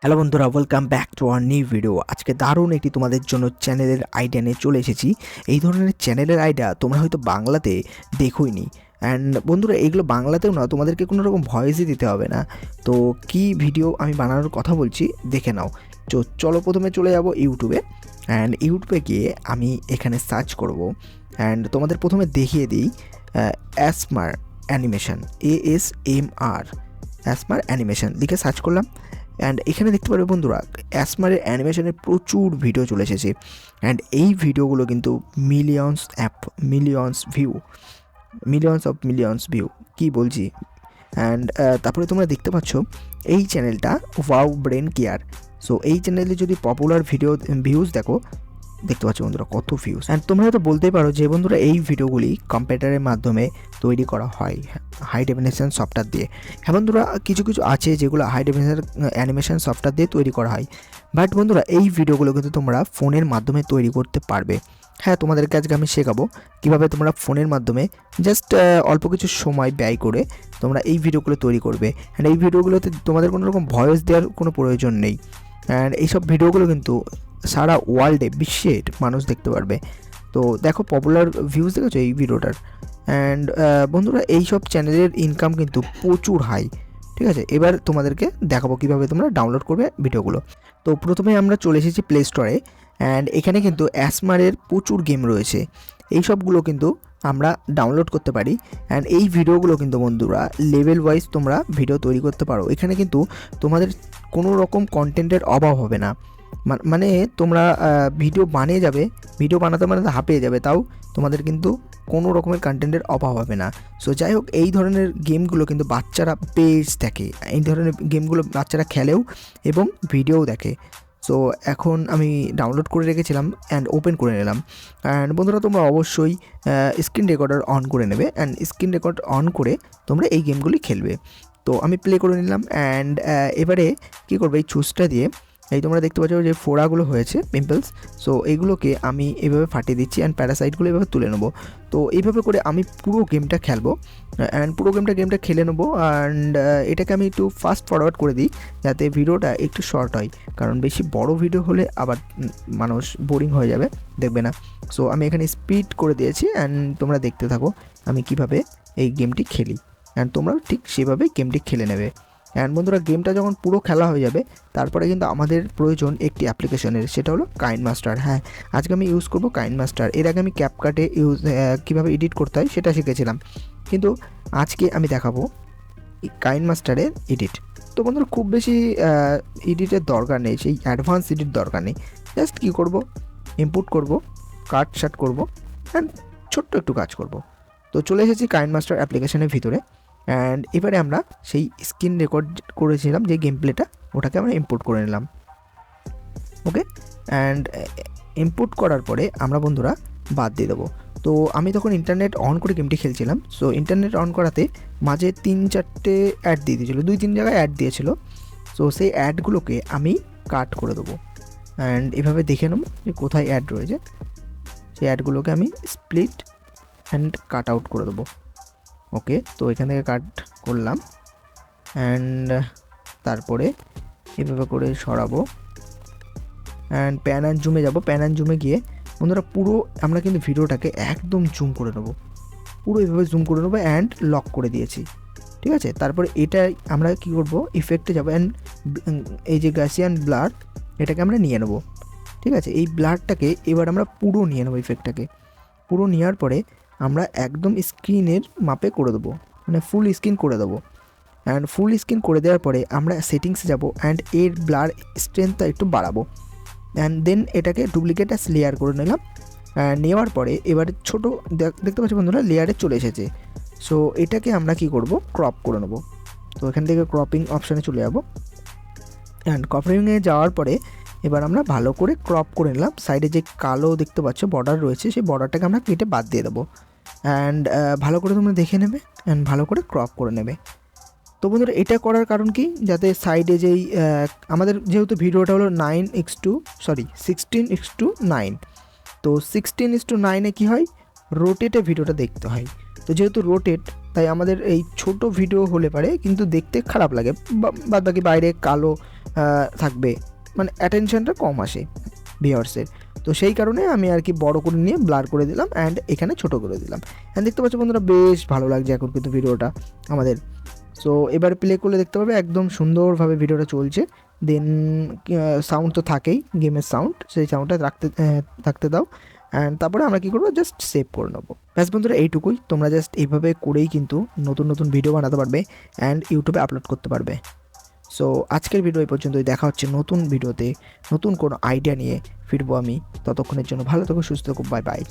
Hello বন্ধুরা, welcome back to our new video. আজকে দারুণ একটি তোমাদের জন্য চ্যানেলের আইডিয়া নিয়ে চলে এসেছি। এই ধরনের চ্যানেলের আইডিয়া তোমরা হয়তো বাংলাতে দেখোইনি। অ্যান্ড বন্ধুরা, এগুলো বাংলাতেও না, তোমাদেরকে কোনো রকম ভয়েসই দিতে হবে না। তো কি ভিডিও আমি বানানোর কথা বলছি দেখে নাও। তো চলো প্রথমে চলে যাব ইউটিউবে। অ্যান্ড ইউটিউবে গিয়ে আমি এখানে সার্চ করব। অ্যান্ড তোমাদের প্রথমে দেখিয়ে দিই অ্যাসমার অ্যানিমেশন, ASMR অ্যাসমার অ্যানিমেশন লিখে সার্চ করলাম। অ্যান্ড এখানে দেখতে পারবে বন্ধুরা, অ্যাসমারের অ্যানিমেশনের প্রচুর ভিডিও চলে এসেছে। অ্যান্ড এই ভিডিওগুলো কিন্তু মিলিয়নস ভিউ কী বলছি। অ্যান্ড তারপরে তোমরা দেখতে পাচ্ছ এই চ্যানেলটা ওয়াও ব্রেন কেয়ার। সো এই চ্যানেলে যদি পপুলার ভিউজ দেখতে পাচ্ছ বন্ধুরা কত ভিউজ। অ্যান্ড তোমরা হয়তো বলতেই পারো যে বন্ধুরা, এই ভিডিওগুলি কম্পিউটারের মাধ্যমে তৈরি করা হয় হাই ডেফিনেশন সফটওয়্যার দিয়ে। হ্যাঁ বন্ধুরা, কিছু কিছু আছে যেগুলো হাই ডেফিনেশন অ্যানিমেশন সফটওয়্যার দিয়ে তৈরি করা হয়। বাট বন্ধুরা, এই ভিডিওগুলো কিন্তু তোমরা ফোনের মাধ্যমে তৈরি করতে পারবে। হ্যাঁ, তোমাদেরকে আজকে আমি শেখাবো কীভাবে তোমরা ফোনের মাধ্যমে জাস্ট অল্প কিছু সময় ব্যয় করে তোমরা এই ভিডিওগুলো তৈরি করবে। অ্যান্ড এই ভিডিওগুলোতে তোমাদের কোনো রকম ভয়েস দেওয়ার কোনো প্রয়োজন নেই। অ্যান্ড এইসব ভিডিওগুলো কিন্তু সারা ওয়ার্ল্ডে, বিশ্বের মানুষ দেখতে পারবে। তো দেখো পপুলার ভিউজ দেখেছো এই ভিডিওটার। অ্যান্ড বন্ধুরা, এইসব চ্যানেলের ইনকাম কিন্তু প্রচুর হাই। ঠিক আছে, এবার তোমাদেরকে দেখাবো কীভাবে তোমরা ডাউনলোড করবে ভিডিওগুলো। তো প্রথমে আমরা চলে এসেছি প্লে স্টোরে। অ্যান্ড এখানে কিন্তু অ্যাসমারের প্রচুর গেম রয়েছে, এই সবগুলো কিন্তু আমরা ডাউনলোড করতে পারি। অ্যান্ড এই ভিডিওগুলো কিন্তু বন্ধুরা লেভেল ওয়াইজ তোমরা ভিডিও তৈরি করতে পারো। এখানে কিন্তু তোমাদের কোনো রকম কন্টেন্টের অভাব হবে না। মানে তোমরা ভিডিও বানিয়ে যাবে, ভিডিও বানাতে বানাতে হাঁপিয়ে যাবে, তাও তোমাদের কিন্তু কোনো রকমের কন্টেন্টের অভাব হবে না। সো যাই হোক, এই ধরনের গেমগুলো কিন্তু বাচ্চারা বেশ দেখে, এই ধরনের গেমগুলো বাচ্চারা খেলেও এবং ভিডিওও দেখে। সো এখন আমি ডাউনলোড করে রেখেছিলাম অ্যান্ড ওপেন করে নিলাম। অ্যান্ড বন্ধুরা, তোমরা অবশ্যই স্ক্রিন রেকর্ডার অন করে নেবে। অ্যান্ড স্ক্রিন রেকর্ড অন করে তোমরা এই গেমগুলি খেলবে। তো আমি প্লে করে নিলাম। অ্যান্ড এবারে কী করবে, এই চুজটা দিয়ে এই তোমরা দেখতে পাচ্ছ যে ফোড়াগুলো হয়েছে, পিম্পলস। সো এইগুলোকে আমি এইভাবে ফাটিয়ে দিচ্ছি অ্যান্ড প্যারাসাইটগুলো এভাবে তুলে নেবো। তো এইভাবে করে আমি পুরো গেমটা খেলবো। অ্যান্ড পুরো গেমটা খেলে নেবো। অ্যান্ড এটাকে আমি একটু ফাস্ট ফরওয়ার্ড করে দিই যাতে ভিডিওটা একটু শর্ট হয়, কারণ বেশি বড় ভিডিও হলে আবার মানুষ বোরিং হয়ে যাবে, দেখবে না। সো আমি এখানে স্পিড করে দিয়েছি। অ্যান্ড তোমরা দেখতে থাকো আমি কিভাবে এই গেমটি খেলি। অ্যান্ড তোমরা ঠিক সেভাবেই গেমটি খেলে নেবে। অ্যান্ড বন্ধুরা, গেমটা যখন পুরো খেলা হয়ে যাবে, তারপরে কিন্তু আমাদের প্রয়োজন একটি অ্যাপ্লিকেশনের, সেটা হলো কাইনমাস্টার। হ্যাঁ, আজকে আমি ইউজ করব কাইনমাস্টার। এর আগে আমি ক্যাপকাটে কীভাবে এডিট করতে হয় সেটা শিখেছিলাম, কিন্তু আজকে আমি দেখাবো কাইনমাস্টারের এডিট। তো বন্ধুরা, খুব বেশি এডিটের দরকার নেই, সেই অ্যাডভান্স এডিট দরকার নেই। জাস্ট কী করব, ইনপুট করব, কাট শাট করব, অ্যান্ড ছোট্ট একটু কাজ করব। তো চলে এসেছি কাইনমাস্টার অ্যাপ্লিকেশনের ভিতরে। অ্যান্ড এবারে আমরা সেই স্ক্রিন রেকর্ড করেছিলাম যে গেম প্লেটা, ওটাকে আমরা ইম্পোর্ট করে নিলাম। ওকে, অ্যান্ড ইম্পোর্ট করার পরে আমরা বন্ধুরা বাদ দিয়ে দেবো। তো আমি তখন ইন্টারনেট অন করে গেমটি খেলছিলাম। সো ইন্টারনেট অন করাতে মাঝে 3-4টে অ্যাড দিয়ে দিয়েছিলো, 2-3 জায়গায় অ্যাড দিয়েছিল। সো সেই অ্যাডগুলোকে আমি কাট করে দেবো। অ্যান্ড এভাবে দেখে নেবো যে কোথায় অ্যাড রয়েছে, সেই অ্যাডগুলোকে আমি স্প্লিট অ্যান্ড কাট আউট করে দেবো। ওকে, তো এখান থেকে কাট করলাম। অ্যান্ড তারপরে এভাবে করে সরাবো। অ্যান্ড প্যান অ্যান্ড জুমে যাব। প্যান অ্যান্ড জুমে গিয়ে বন্ধুরা পুরো আমরা কিন্তু ভিডিওটাকে একদম জুম করে নেবো, পুরো এভাবে জুম করে নেবো। অ্যান্ড লক করে দিয়েছি, ঠিক আছে। তারপরে এটা আমরা কি করব, ইফেক্টে যাব। অ্যান্ড এই যে গাসিয়ান ব্লার, এটাকে আমরা নিয়ে নেব, ঠিক আছে। এই ব্লারটাকে এবার আমরা পুরো নিয়ে নেবো, ইফেক্টটাকে পুরো নেওয়ার পরে আমরা একদম স্ক্রিনের মাপে করে দেবো, মানে ফুল স্ক্রিন করে দেবো। অ্যান্ড ফুল স্ক্রিন করে দেওয়ার পরে আমরা সেটিংসে যাব। অ্যান্ড এর ব্লার স্ট্রেংথটা একটু বাড়াবো। অ্যান্ড দেন এটাকে ডুপ্লিকেট অ্যাস লেয়ার করে নিলাম। নেওয়ার পরে এবারে ছোটো দেখতে পাচ্ছি বন্ধুরা, লেয়ারে চলে এসেছে। সো এটাকে আমরা কি করব, ক্রপ করে নেব। তো এখান থেকে ক্রপিং অপশানে চলে যাব। অ্যান্ড ক্রপিংয়ে যাওয়ার পরে এবার আমরা ভালো করে ক্রপ করে নিলাম। সাইডে যে কালো দেখতে পাচ্ছ বর্ডার রয়েছে, সেই বর্ডারটাকে আমরা কেটে বাদ দিয়ে দেবো। অ্যান্ড ভালো করে তোমরা দেখে নেবে অ্যান্ড ভালো করে ক্রপ করে নেবে। তো বন্ধুরা, এটা করার কারণ কি, যাতে সাইডে যেই আমাদের যেহেতু ভিডিওটা হলো 16:9, তো 16:9 কী হয়, রোটেটে ভিডিওটা দেখতে হয়। তো যেহেতু রোটেট, তাই আমাদের এই ছোট ভিডিও হলে পারে কিন্তু দেখতে খারাপ লাগে, বাদ বাকি বাইরে কালো থাকবে, মানে অ্যাটেনশনটা কম আসে ভিউয়ার্সের। তো সেই কারণে আমি আর কি বড় করে নিয়ে ব্লার করে দিলাম অ্যান্ড এখানে ছোট করে দিলাম। অ্যান্ড দেখতে পাচ্ছ বন্ধুরা বেশ ভালো লাগছে এখন কিন্তু ভিডিওটা আমাদের। সো এবার প্লে করলে দেখতে পাবে একদম সুন্দরভাবে ভিডিওটা চলছে। দেন সাউন্ড তো থাকেই, গেমের সাউন্ড, সেই সাউন্ডটা থাকতে দাও। অ্যান্ড তারপরে আমরা কী করবো, জাস্ট সেভ করে নেবো। ব্যাস বন্ধুরা এইটুকুই, তোমরা জাস্ট এইভাবে করেই কিন্তু নতুন নতুন ভিডিও বানাতে পারবে অ্যান্ড ইউটিউবে আপলোড করতে পারবে। সো আজকের ভিডিও এই পর্যন্তই, দেখা হচ্ছে নতুন ভিডিওতে নতুন কোনো আইডিয়া নিয়ে ফিরবো আমি। ততক্ষণের জন্য ভালো থেকো, সুস্থ থেকো, বাই বাই।